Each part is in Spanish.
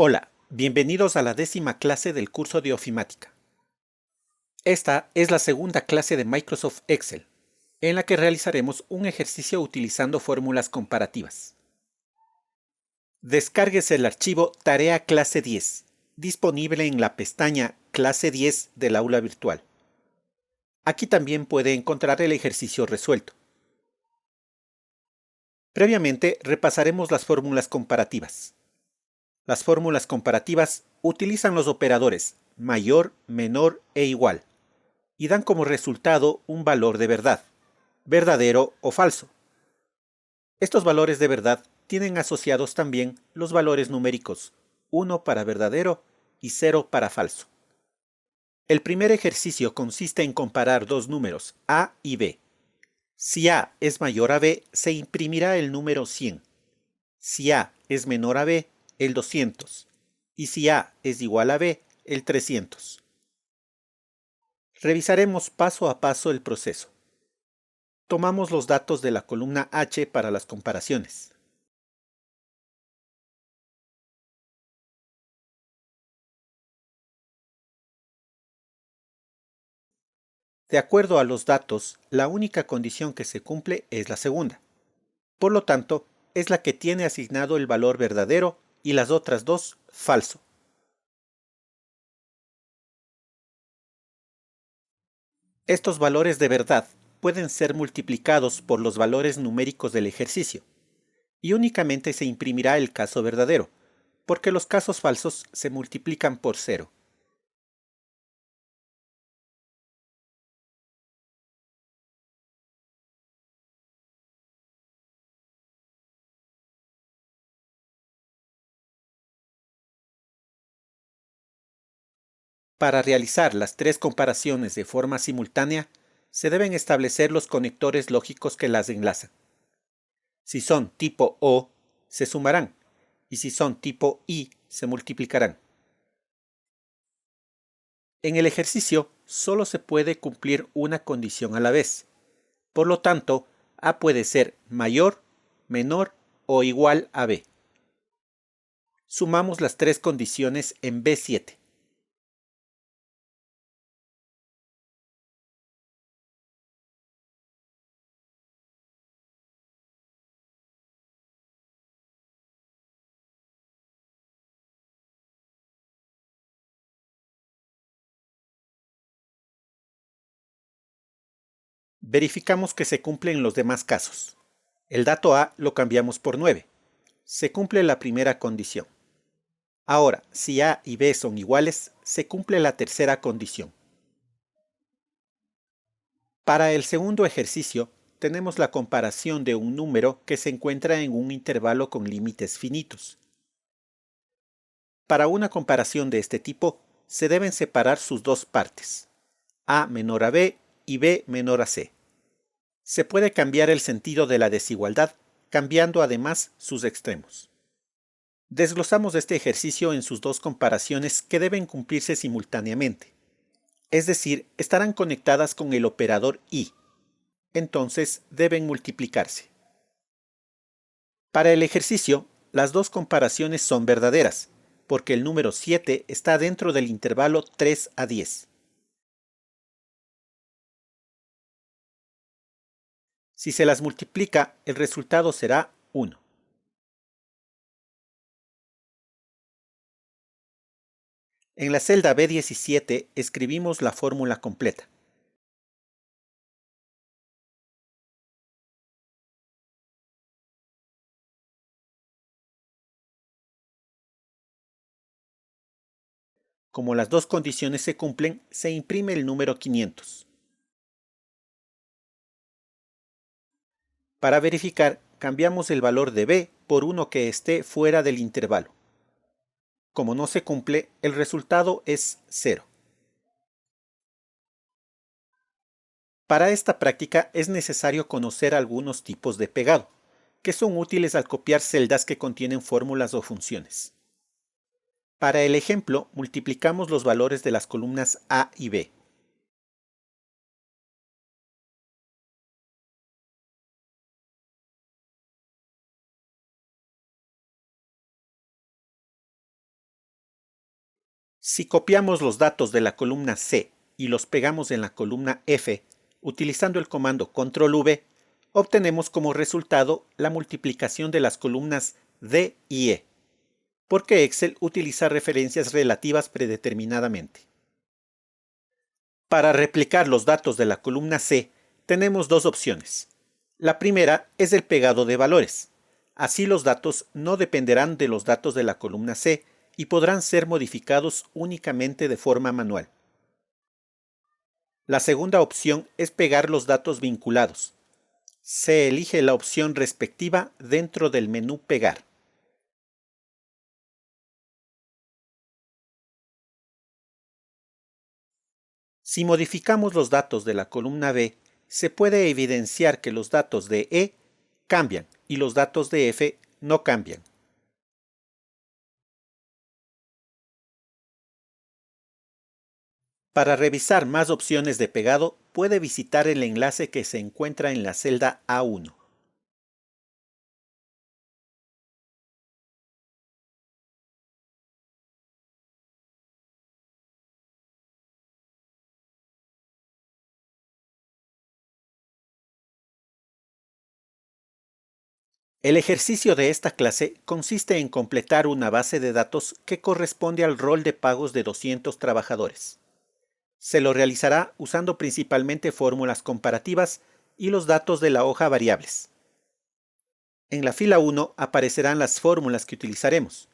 Hola, bienvenidos a la 10ª clase del curso de ofimática. Esta es la segunda clase de Microsoft Excel, en la que realizaremos un ejercicio utilizando fórmulas comparativas. Descárguese el archivo Tarea Clase 10, disponible en la pestaña Clase 10 del aula virtual. Aquí también puede encontrar el ejercicio resuelto. Previamente repasaremos las fórmulas comparativas. Las fórmulas comparativas utilizan los operadores mayor, menor e igual y dan como resultado un valor de verdad, verdadero o falso. Estos valores de verdad tienen asociados también los valores numéricos 1 para verdadero y 0 para falso. El primer ejercicio consiste en comparar dos números A y B. Si A es mayor a B, se imprimirá el número 100. Si A es menor a B, el 200. Y si A es igual a B, el 300. Revisaremos paso a paso el proceso. Tomamos los datos de la columna H para las comparaciones. De acuerdo a los datos, la única condición que se cumple es la segunda. Por lo tanto, es la que tiene asignado el valor verdadero y las otras dos falso. Estos valores de verdad pueden ser multiplicados por los valores numéricos del ejercicio, y únicamente se imprimirá el caso verdadero, porque los casos falsos se multiplican por 0. Para realizar las tres comparaciones de forma simultánea, se deben establecer los conectores lógicos que las enlazan. Si son tipo O, se sumarán, y si son tipo I, se multiplicarán. En el ejercicio, solo se puede cumplir una condición a la vez. Por lo tanto, A puede ser mayor, menor o igual a B. Sumamos las tres condiciones en B7. Verificamos que se cumplen los demás casos. El dato A lo cambiamos por 9. Se cumple la primera condición. Ahora, si A y B son iguales, se cumple la tercera condición. Para el segundo ejercicio, tenemos la comparación de un número que se encuentra en un intervalo con límites finitos. Para una comparación de este tipo, se deben separar sus dos partes, A menor a B y B menor a C. Se puede cambiar el sentido de la desigualdad, cambiando además sus extremos. Desglosamos este ejercicio en sus dos comparaciones que deben cumplirse simultáneamente. Es decir, estarán conectadas con el operador y. Entonces deben multiplicarse. Para el ejercicio, las dos comparaciones son verdaderas, porque el número 7 está dentro del intervalo 3 a 10. Si se las multiplica, el resultado será 1. En la celda B17 escribimos la fórmula completa. Como las dos condiciones se cumplen, se imprime el número 500. Para verificar, cambiamos el valor de B por uno que esté fuera del intervalo. Como no se cumple, el resultado es 0. Para esta práctica es necesario conocer algunos tipos de pegado, que son útiles al copiar celdas que contienen fórmulas o funciones. Para el ejemplo, multiplicamos los valores de las columnas A y B. Si copiamos los datos de la columna C y los pegamos en la columna F, utilizando el comando control V, obtenemos como resultado la multiplicación de las columnas D y E, porque Excel utiliza referencias relativas predeterminadamente. Para replicar los datos de la columna C, tenemos dos opciones. La primera es el pegado de valores. Así los datos no dependerán de los datos de la columna C y podrán ser modificados únicamente de forma manual. La segunda opción es pegar los datos vinculados. Se elige la opción respectiva dentro del menú Pegar. Si modificamos los datos de la columna B, se puede evidenciar que los datos de E cambian y los datos de F no cambian. Para revisar más opciones de pegado, puede visitar el enlace que se encuentra en la celda A1. El ejercicio de esta clase consiste en completar una base de datos que corresponde al rol de pagos de 200 trabajadores. Se lo realizará usando principalmente fórmulas comparativas y los datos de la hoja variables. En la fila 1 aparecerán las fórmulas que utilizaremos.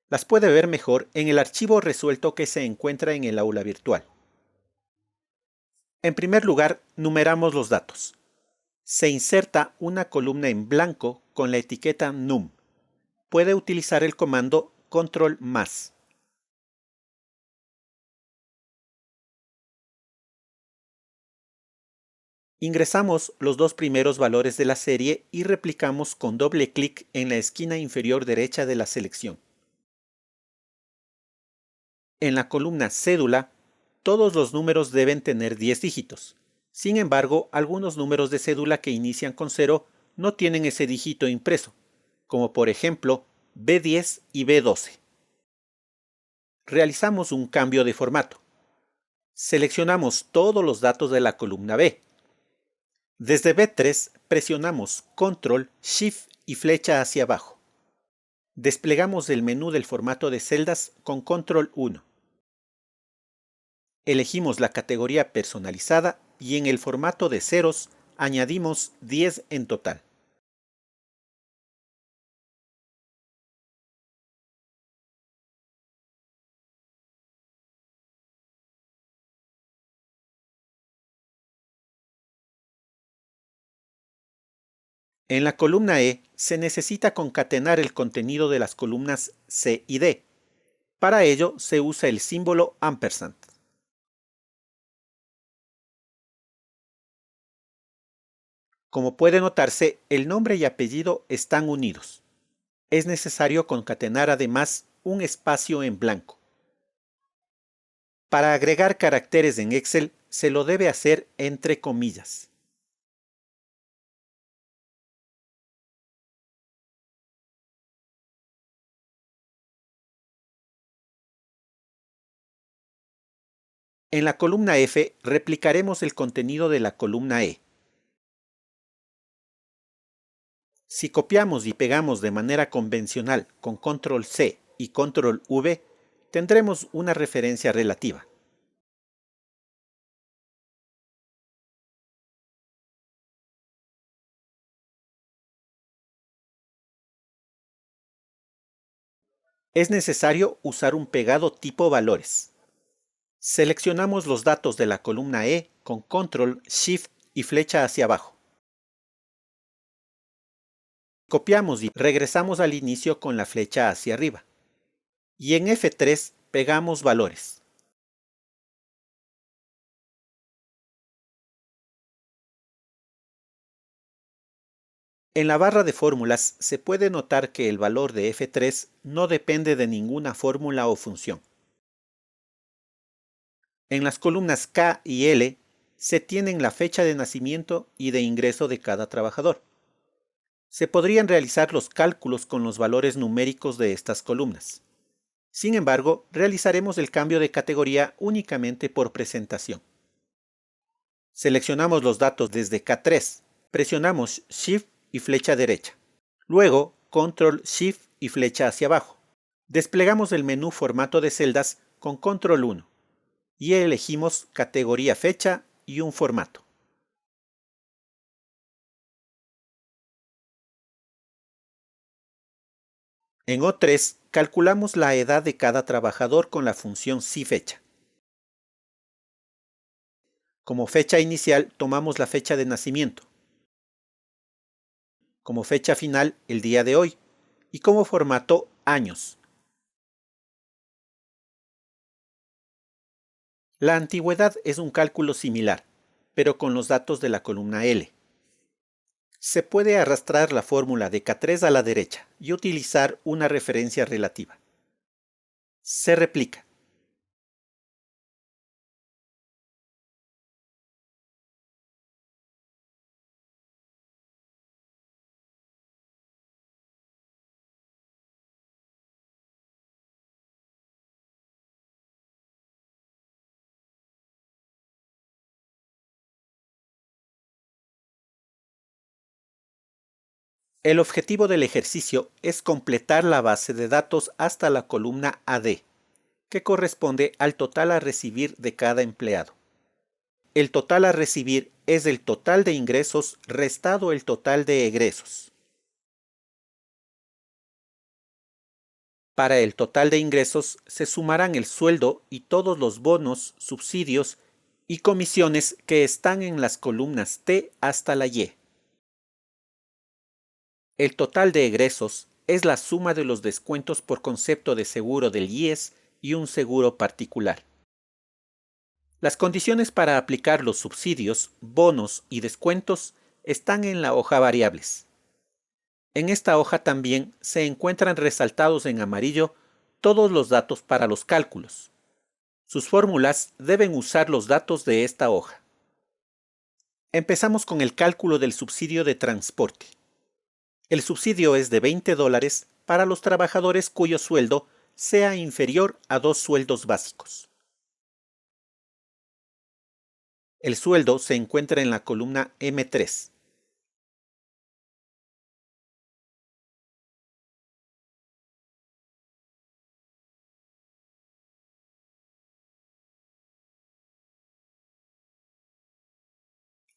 Las puede ver mejor en el archivo resuelto que se encuentra en el aula virtual. En primer lugar, numeramos los datos. Se inserta una columna en blanco con la etiqueta num. Puede utilizar el comando control más. Ingresamos los dos primeros valores de la serie y replicamos con doble clic en la esquina inferior derecha de la selección. En la columna cédula, todos los números deben tener 10 dígitos. Sin embargo, algunos números de cédula que inician con 0 no tienen ese dígito impreso, como por ejemplo B10 y B12. Realizamos un cambio de formato. Seleccionamos todos los datos de la columna B. Desde B3 presionamos Control, Shift y flecha hacia abajo. Desplegamos el menú del formato de celdas con Control 1. Elegimos la categoría personalizada y en el formato de ceros añadimos 10 en total. En la columna E se necesita concatenar el contenido de las columnas C y D. Para ello se usa el símbolo ampersand. Como puede notarse, el nombre y apellido están unidos. Es necesario concatenar además un espacio en blanco. Para agregar caracteres en Excel, se lo debe hacer entre comillas. En la columna F replicaremos el contenido de la columna E. Si copiamos y pegamos de manera convencional con Control C y Control V, tendremos una referencia relativa. Es necesario usar un pegado tipo valores. Seleccionamos los datos de la columna E con Control, Shift y flecha hacia abajo. Copiamos y regresamos al inicio con la flecha hacia arriba. Y en F3 pegamos valores. En la barra de fórmulas se puede notar que el valor de F3 no depende de ninguna fórmula o función. En las columnas K y L se tienen la fecha de nacimiento y de ingreso de cada trabajador. Se podrían realizar los cálculos con los valores numéricos de estas columnas. Sin embargo, realizaremos el cambio de categoría únicamente por presentación. Seleccionamos los datos desde K3, presionamos Shift y flecha derecha. Luego, Control Shift y flecha hacia abajo. Desplegamos el menú Formato de celdas con Control 1 y elegimos Categoría Fecha y un formato. En O3 calculamos la edad de cada trabajador con la función SIFecha. Como fecha inicial tomamos la fecha de nacimiento. Como fecha final el día de hoy y como formato años. La antigüedad es un cálculo similar, pero con los datos de la columna L. Se puede arrastrar la fórmula de K3 a la derecha y utilizar una referencia relativa. Se replica. El objetivo del ejercicio es completar la base de datos hasta la columna AD, que corresponde al total a recibir de cada empleado. El total a recibir es el total de ingresos restado el total de egresos. Para el total de ingresos se sumarán el sueldo y todos los bonos, subsidios y comisiones que están en las columnas T hasta la Y. El total de egresos es la suma de los descuentos por concepto de seguro del IES y un seguro particular. Las condiciones para aplicar los subsidios, bonos y descuentos están en la hoja Variables. En esta hoja también se encuentran resaltados en amarillo todos los datos para los cálculos. Sus fórmulas deben usar los datos de esta hoja. Empezamos con el cálculo del subsidio de transporte. El subsidio es de $20 para los trabajadores cuyo sueldo sea inferior a 2 sueldos básicos. El sueldo se encuentra en la columna M3.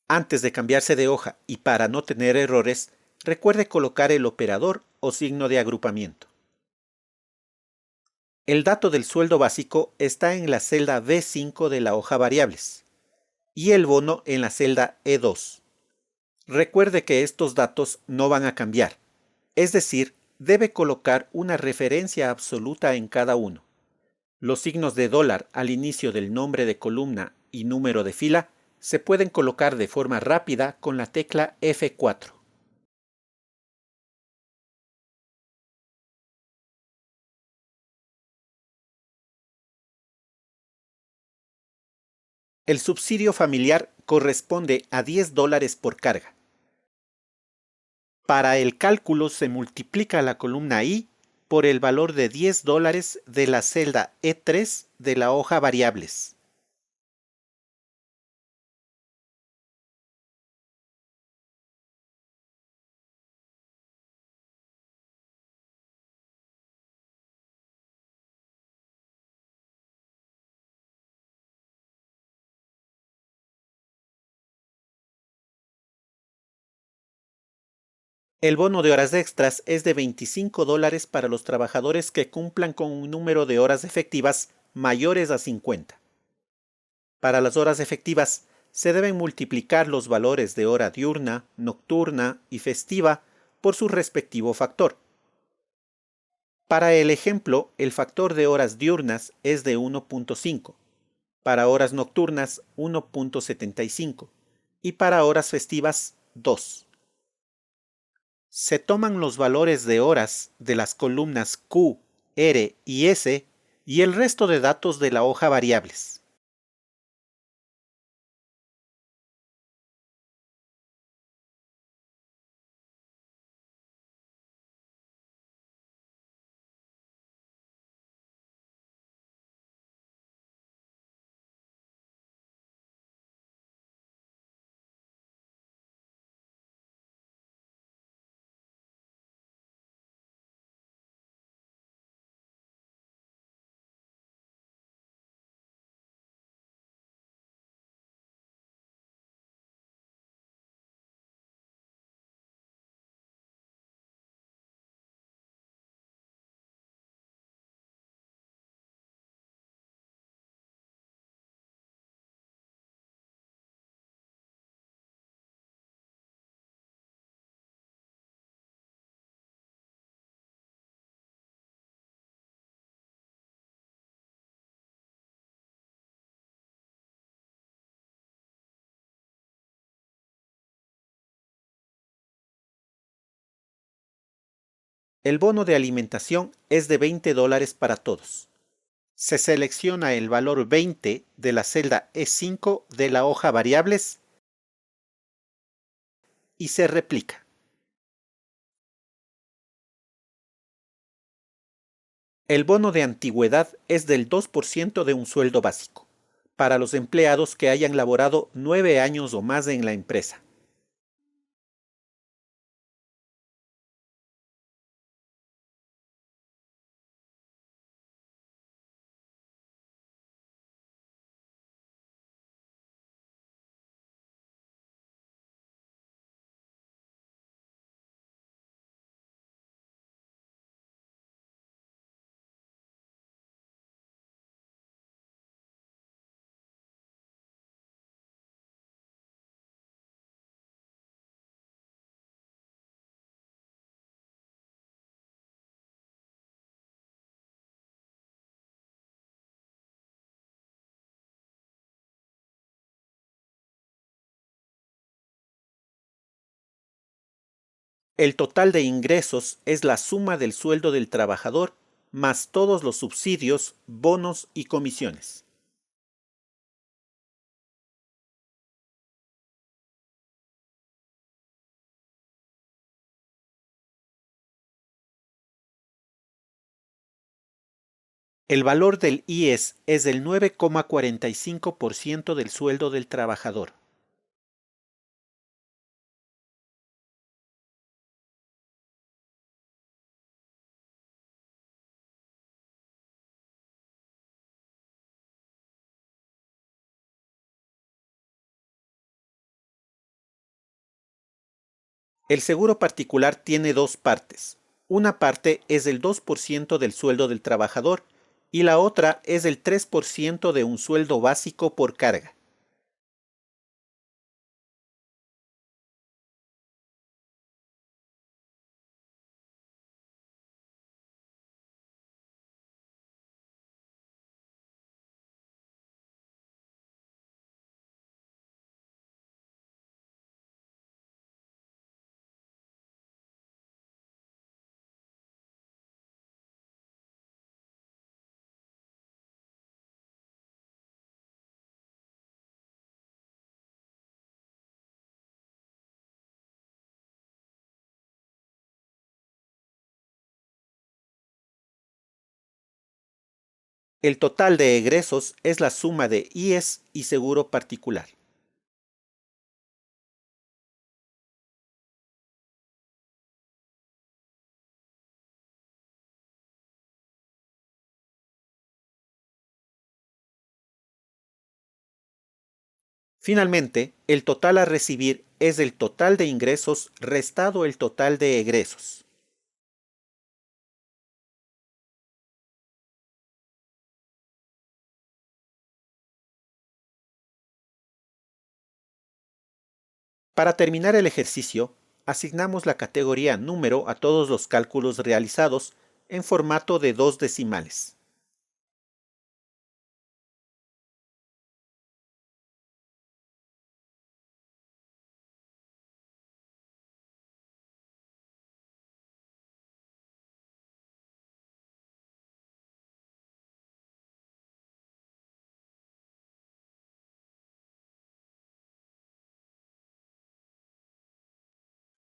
Antes de cambiarse de hoja y para no tener errores, recuerde colocar el operador o signo de agrupamiento. El dato del sueldo básico está en la celda B5 de la hoja Variables y el bono en la celda E2. Recuerde que estos datos no van a cambiar, es decir, debe colocar una referencia absoluta en cada uno. Los signos de dólar al inicio del nombre de columna y número de fila se pueden colocar de forma rápida con la tecla F4. El subsidio familiar corresponde a $10 por carga. Para el cálculo se multiplica la columna I por el valor de $10 de la celda E3 de la hoja Variables. El bono de horas extras es de $25 para los trabajadores que cumplan con un número de horas efectivas mayores a 50. Para las horas efectivas, se deben multiplicar los valores de hora diurna, nocturna y festiva por su respectivo factor. Para el ejemplo, el factor de horas diurnas es de 1.5, para horas nocturnas 1.75 y para horas festivas 2. Se toman los valores de horas de las columnas Q, R y S y el resto de datos de la hoja Variables. El bono de alimentación es de $20 para todos. Se selecciona el valor 20 de la celda E5 de la hoja Variables y se replica. El bono de antigüedad es del 2% de un sueldo básico, para los empleados que hayan laborado 9 años o más en la empresa. El total de ingresos es la suma del sueldo del trabajador más todos los subsidios, bonos y comisiones. El valor del IES es del 9,45% del sueldo del trabajador. El seguro particular tiene dos partes. Una parte es el 2% del sueldo del trabajador y la otra es el 3% de un sueldo básico por carga. El total de egresos es la suma de IES y seguro particular. Finalmente, el total a recibir es el total de ingresos restado el total de egresos. Para terminar el ejercicio, asignamos la categoría número a todos los cálculos realizados en formato de 2 decimales.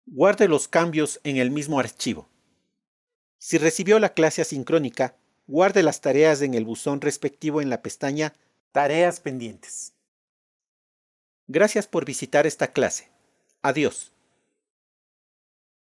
Guarde los cambios en el mismo archivo. Si recibió la clase asincrónica, guarde las tareas en el buzón respectivo en la pestaña Tareas pendientes. Gracias por visitar esta clase. Adiós.